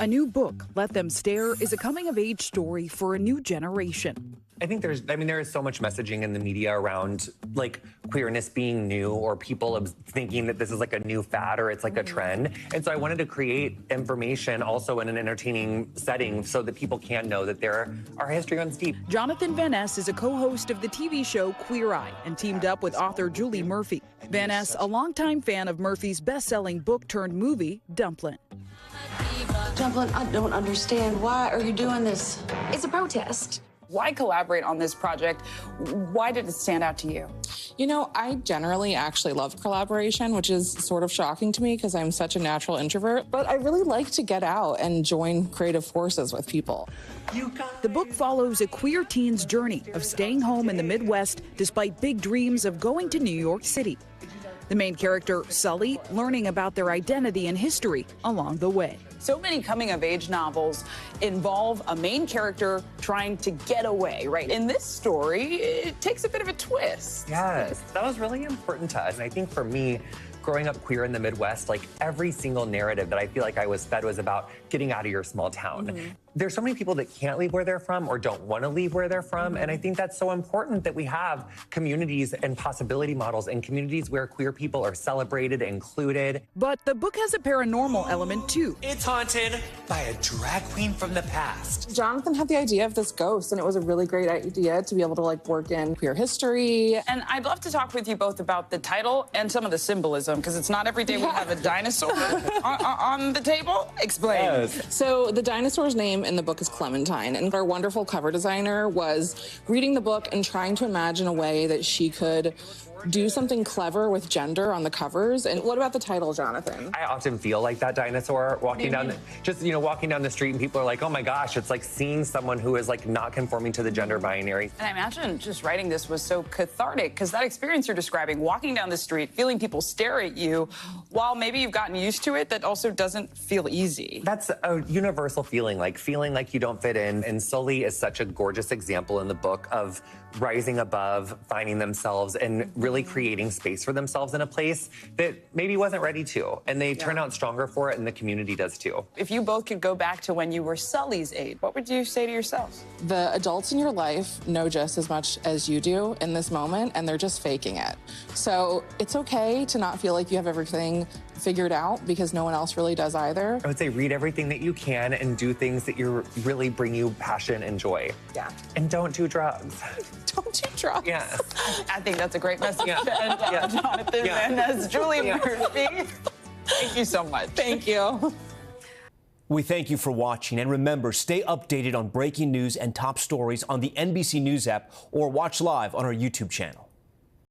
A new book, Let Them Stare, is a coming-of-age story for a new generation. I think there is so much messaging in the media around like queerness being new or people thinking that this is like a new fad or it's like a trend. And so I wanted to create information also in an entertaining setting so that people can know that our history runs deep. Jonathan Van Ness is a co-host of the TV show Queer Eye and teamed up with author Julie Murphy. Van Ness, a longtime fan of Murphy's best-selling book turned movie, Dumplin'. Dumplin', I don't understand. Why are you doing this? It's a protest. Why collaborate on this project? Why did it stand out to you? You know, I generally actually love collaboration, which is sort of shocking to me because I'm such a natural introvert. But I really like to get out and join creative forces with people. The book follows a queer teen's journey of staying home in the Midwest despite big dreams of going to New York City. The main character, Sully, learning about their identity and history along the way. So many coming-of-age novels involve a main character trying to get away, right? In this story, it takes a bit of a twist. Yes, that was really important to us. And I think for me, growing up queer in the Midwest, like every single narrative that I feel like I was fed was about getting out of your small town. There's so many people that can't leave where they're from or don't want to leave where they're from. And I think that's so important that we have communities and possibility models and communities where queer people are celebrated, included. But the book has a paranormal element too. It's haunted by a drag queen from the past. Jonathan had the idea of this ghost, and it was a really great idea to be able to work in queer history. And I'd love to talk with you both about the title and some of the symbolism, because it's not every day we have a dinosaur on the table. Explain. Yes. So the dinosaur's name in the book is Clementine, and our wonderful cover designer was reading the book and trying to imagine a way that she could do something clever with gender on the covers. And what about the title, Jonathan? I often feel like that dinosaur walking down the street, and people are like, oh my gosh, it's like seeing someone who is like not conforming to the gender binary. And I imagine just writing this was so cathartic, because that experience you're describing, walking down the street, feeling people stare at you, while maybe you've gotten used to it, that also doesn't feel easy. That's a universal feeling like you don't fit in. And Sully is such a gorgeous example in the book of rising above, finding themselves, and really creating space for themselves in a place that maybe wasn't ready to. And they turn out stronger for it, and the community does too. If you both could go back to when you were Sully's age, what would you say to yourselves? The adults in your life know just as much as you do in this moment, and they're just faking it. So it's okay to not feel like you have everything figured out, because no one else really does either. I would say read everything that you can and do things that really bring you passion and joy. Yeah. And don't do drugs. Don't do drugs. Yeah. I think that's a great message to end on, Jonathan Van Ness, Julie Murphy. Thank you so much. Thank you. We thank you for watching, and remember, stay updated on breaking news and top stories on the NBC News app or watch live on our YouTube channel.